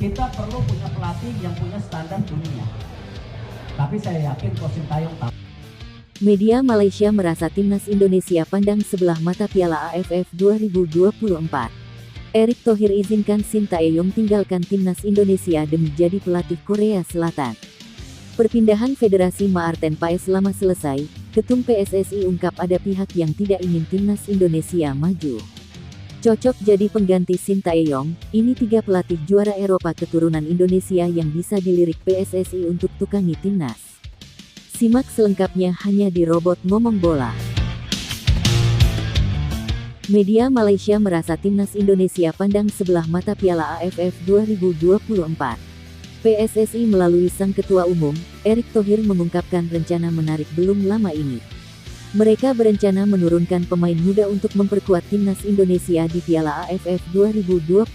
Kita perlu punya pelatih yang punya standar dunia. Tapi saya yakin Coach Sintayong tahu. Media Malaysia merasa timnas Indonesia pandang sebelah mata Piala AFF 2024. Erick Thohir izinkan Sintayong tinggalkan timnas Indonesia demi jadi pelatih Korea Selatan. Perpindahan Federasi Maarten Paes lama selesai, Ketum PSSI ungkap ada pihak yang tidak ingin timnas Indonesia maju. Cocok jadi pengganti Sintayong, ini 3 pelatih juara Eropa keturunan Indonesia yang bisa dilirik PSSI untuk tukangi timnas. Simak selengkapnya hanya di Robot Ngomong Bola. Media Malaysia merasa timnas Indonesia pandang sebelah mata Piala AFF 2024. PSSI melalui sang ketua umum, Erick Thohir mengungkapkan rencana menarik belum lama ini. Mereka berencana menurunkan pemain muda untuk memperkuat timnas Indonesia di Piala AFF 2024.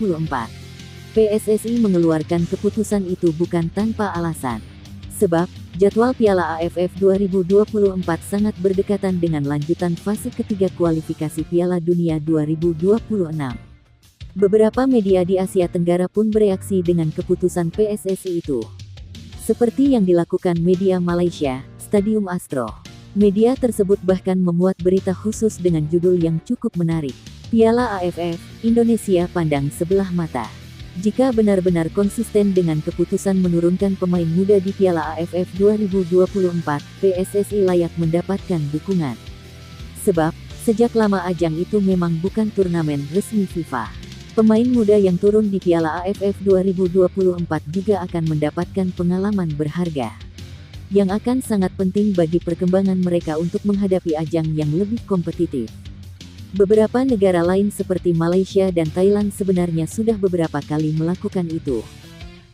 PSSI mengeluarkan keputusan itu bukan tanpa alasan. Sebab, jadwal Piala AFF 2024 sangat berdekatan dengan lanjutan fase ketiga kualifikasi Piala Dunia 2026. Beberapa media di Asia Tenggara pun bereaksi dengan keputusan PSSI itu. Seperti yang dilakukan media Malaysia, Stadium Astro. Media tersebut bahkan memuat berita khusus dengan judul yang cukup menarik. Piala AFF, Indonesia pandang sebelah mata. Jika benar-benar konsisten dengan keputusan menurunkan pemain muda di Piala AFF 2024, PSSI layak mendapatkan dukungan. Sebab, sejak lama ajang itu memang bukan turnamen resmi FIFA. Pemain muda yang turun di Piala AFF 2024 juga akan mendapatkan pengalaman berharga, yang akan sangat penting bagi perkembangan mereka untuk menghadapi ajang yang lebih kompetitif. Beberapa negara lain seperti Malaysia dan Thailand sebenarnya sudah beberapa kali melakukan itu.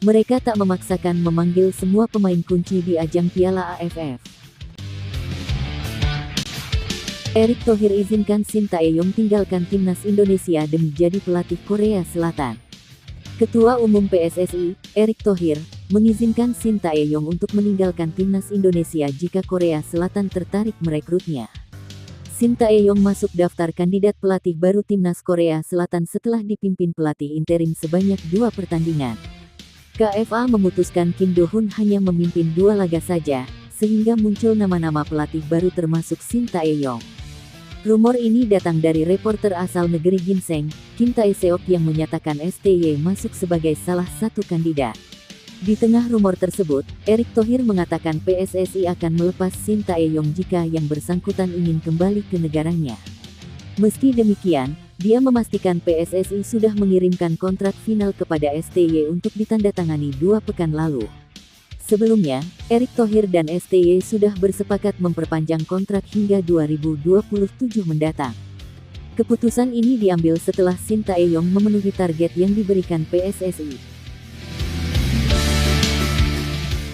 Mereka tak memaksakan memanggil semua pemain kunci di ajang Piala AFF. Erick Thohir izinkan Sintayong tinggalkan timnas Indonesia demi jadi pelatih Korea Selatan. Ketua Umum PSSI, Erick Thohir, mengizinkan Sintayong untuk meninggalkan timnas Indonesia jika Korea Selatan tertarik merekrutnya. Sintayong masuk daftar kandidat pelatih baru timnas Korea Selatan setelah dipimpin pelatih interim sebanyak 2 pertandingan. KFA memutuskan Kim Do-hun hanya memimpin 2 laga saja, sehingga muncul nama-nama pelatih baru termasuk Sintayong. Rumor ini datang dari reporter asal negeri Ginseng, Kim Tae-seok yang menyatakan STY masuk sebagai salah satu kandidat. Di tengah rumor tersebut, Erick Thohir mengatakan PSSI akan melepas Sintayong jika yang bersangkutan ingin kembali ke negaranya. Meski demikian, dia memastikan PSSI sudah mengirimkan kontrak final kepada STY untuk ditandatangani 2 pekan lalu. Sebelumnya, Erick Thohir dan STY sudah bersepakat memperpanjang kontrak hingga 2027 mendatang. Keputusan ini diambil setelah Sintayong memenuhi target yang diberikan PSSI.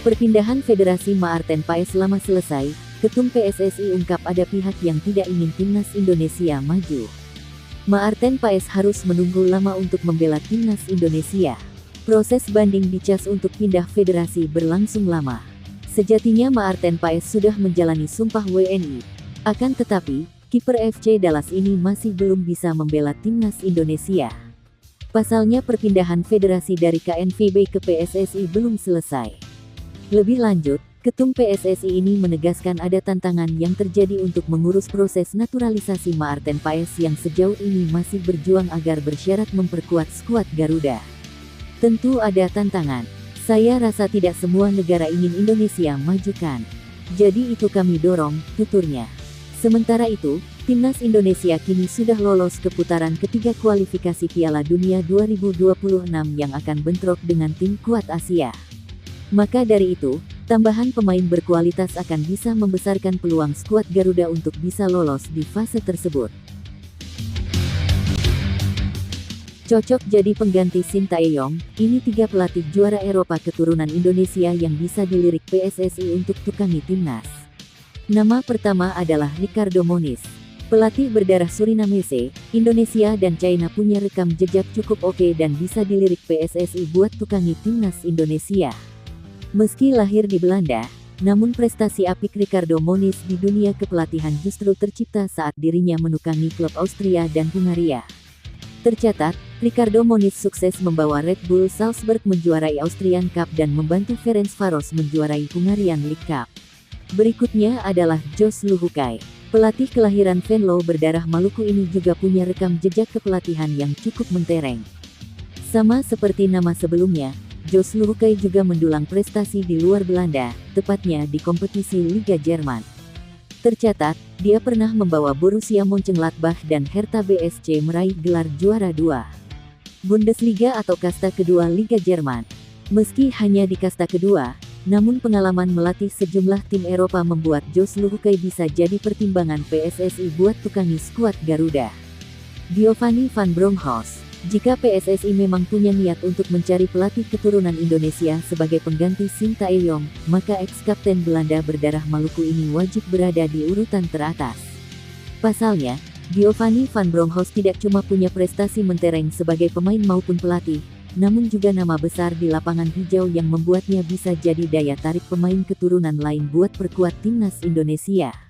Perpindahan Federasi Maarten Paes lama selesai, Ketum PSSI ungkap ada pihak yang tidak ingin timnas Indonesia maju. Maarten Paes harus menunggu lama untuk membela timnas Indonesia. Proses banding di CAS untuk pindah federasi berlangsung lama. Sejatinya Maarten Paes sudah menjalani sumpah WNI. Akan tetapi, kiper FC Dallas ini masih belum bisa membela timnas Indonesia. Pasalnya perpindahan federasi dari KNVB ke PSSI belum selesai. Lebih lanjut, Ketum PSSI ini menegaskan ada tantangan yang terjadi untuk mengurus proses naturalisasi Maarten Paes yang sejauh ini masih berjuang agar bersyarat memperkuat skuad Garuda. Tentu ada tantangan. Saya rasa tidak semua negara ingin Indonesia majukan. Jadi itu kami dorong, tuturnya. Sementara itu, timnas Indonesia kini sudah lolos ke putaran ketiga kualifikasi Piala Dunia 2026 yang akan bentrok dengan tim kuat Asia. Maka dari itu, tambahan pemain berkualitas akan bisa membesarkan peluang skuad Garuda untuk bisa lolos di fase tersebut. Cocok jadi pengganti Sintayong, ini 3 pelatih juara Eropa keturunan Indonesia yang bisa dilirik PSSI untuk tukangi timnas. Nama pertama adalah Ricardo Moniz. Pelatih berdarah Surinamese, Indonesia dan China punya rekam jejak cukup oke dan bisa dilirik PSSI buat tukangi timnas Indonesia. Meski lahir di Belanda, namun prestasi apik Ricardo Moniz di dunia kepelatihan justru tercipta saat dirinya menukangi klub Austria dan Hungaria. Tercatat, Ricardo Moniz sukses membawa Red Bull Salzburg menjuarai Austrian Cup dan membantu Ferencvaros menjuarai Hungarian League Cup. Berikutnya adalah Jos Luhukay. Pelatih kelahiran Venlo berdarah Maluku ini juga punya rekam jejak kepelatihan yang cukup mentereng. Sama seperti nama sebelumnya, Jos Luhukay juga mendulang prestasi di luar Belanda, tepatnya di kompetisi Liga Jerman. Tercatat, dia pernah membawa Borussia Mönchengladbach dan Hertha BSC meraih gelar juara 2 Bundesliga atau kasta kedua Liga Jerman. Meski hanya di kasta kedua, namun pengalaman melatih sejumlah tim Eropa membuat Jos Luhukay bisa jadi pertimbangan PSSI buat tukangi skuad Garuda. Giovanni van Bronckhorst. Jika PSSI memang punya niat untuk mencari pelatih keturunan Indonesia sebagai pengganti Sintayong, maka ex-kapten Belanda berdarah Maluku ini wajib berada di urutan teratas. Pasalnya, Giovanni van Bronckhorst tidak cuma punya prestasi mentereng sebagai pemain maupun pelatih, namun juga nama besar di lapangan hijau yang membuatnya bisa jadi daya tarik pemain keturunan lain buat perkuat timnas Indonesia.